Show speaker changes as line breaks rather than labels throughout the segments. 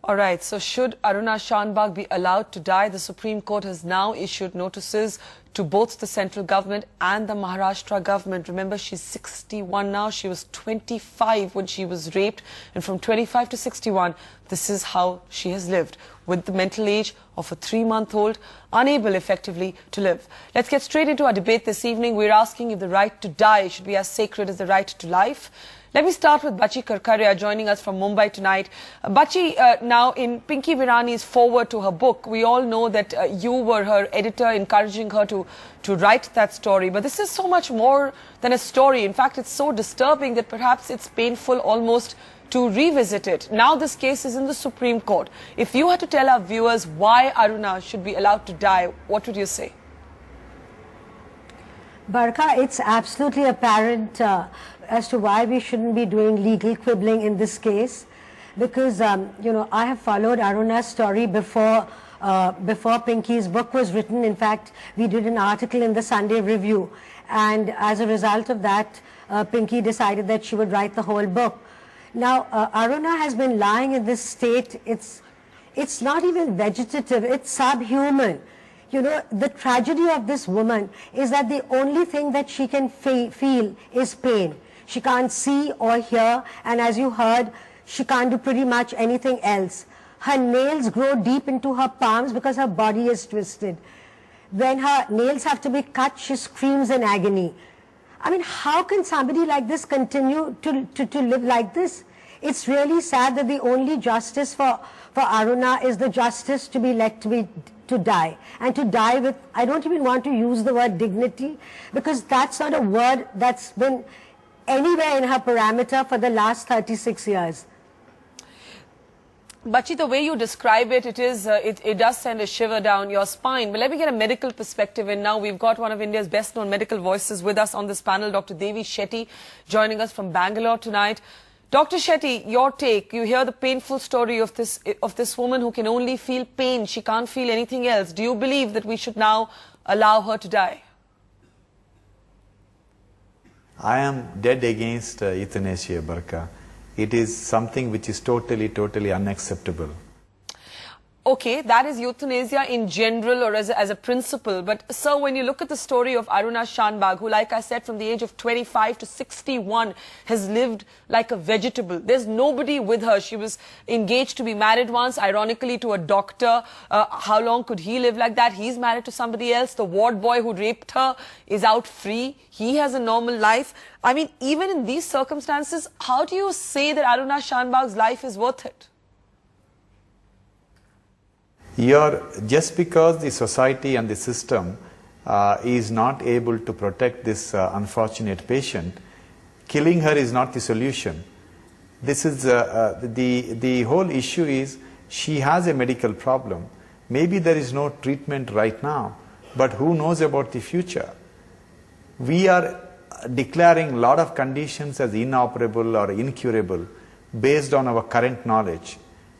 All right, so should Aruna Shanbaug be allowed to die? The Supreme Court has now issued notices to both the central government and the Maharashtra government. Remember, she's 61 now. She was 25 when she was raped. And from 25 to 61, this is how she has lived, with the mental age of a 3-month-old, unable effectively to live. Let's get straight into our debate this evening. We're asking if the right to die should be as sacred as the right to life. Let me start with Bachi Karkaria joining us from Mumbai tonight. Bachi, now in Pinky Virani's foreword to her book, we all know that you were her editor, encouraging her to write that story. But this is so much more than a story. In fact, it's so disturbing that perhaps it's painful almost to revisit it. Now this case is in the Supreme Court. If you had to tell our viewers why Aruna should be allowed to die, what would you say?
Barkha, it's absolutely apparent as to why we shouldn't be doing legal quibbling in this case, because I have followed Aruna's story before Pinky's book was written. In fact, we did an article in the Sunday Review, and as a result of that, Pinky decided that she would write the whole book. Now, Aruna has been lying in this state. It's not even vegetative, it's subhuman. You know, the tragedy of this woman is that the only thing that she can feel is pain. She can't see or hear, and as you heard, she can't do pretty much anything else. Her nails grow deep into her palms because her body is twisted. When her nails have to be cut, she screams in agony. I mean, how can somebody like this continue to live like this? It's really sad that the only justice for Aruna is the justice to be let to die, and to die with, I don't even want to use the word dignity, because that's not a word that's been anywhere in her parameter for the last 36 years.
Bachi, the way you describe it, it does send a shiver down your spine. But let me get a medical perspective in now. We've got one of India's best-known medical voices with us on this panel, Dr. Devi Shetty, joining us from Bangalore tonight. Dr. Shetty, your take. You hear the painful story of this woman who can only feel pain. She can't feel anything else. Do you believe that we should now allow her to die?
I am dead against euthanasia, Barkha. It is something which is totally unacceptable.
Okay, that is euthanasia in general or as a principle. But, sir, when you look at the story of Aruna Shanbaug, who, like I said, from the age of 25 to 61, has lived like a vegetable. There's nobody with her. She was engaged to be married once, ironically, to a doctor. How long could he live like that? He's married to somebody else. The ward boy who raped her is out free. He has a normal life. I mean, even in these circumstances, how do you say that Aruna Shanbaug's life is worth it?
Just because the society and the system is not able to protect this unfortunate patient, killing her is not the solution. This is the whole issue is she has a medical problem. Maybe there is no treatment right now, but who knows about the future? We are declaring a lot of conditions as inoperable or incurable based on our current knowledge,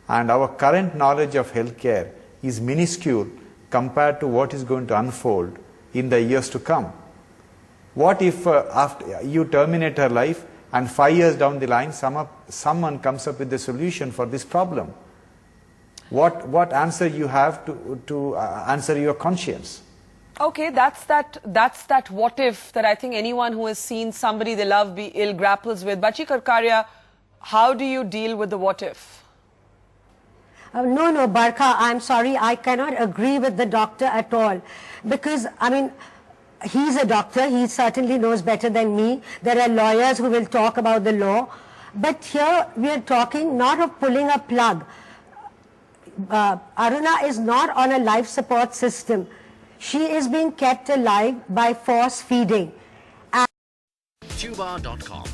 and our current knowledge of healthcare is minuscule compared to what is going to unfold in the years to come. What if after you terminate her life and 5 years down the line someone comes up with a solution for this problem? What answer you have to answer your conscience?
Okay, that's that what if that I think anyone who has seen somebody they love be ill grapples with. Bachi Karkaria, how do you deal with the what if?
No, Barkha, I'm sorry, I cannot agree with the doctor at all. Because, I mean, he's a doctor, he certainly knows better than me. There are lawyers who will talk about the law. But here we are talking not of pulling a plug. Aruna is not on a life support system. She is being kept alive by force feeding.
Tuba.com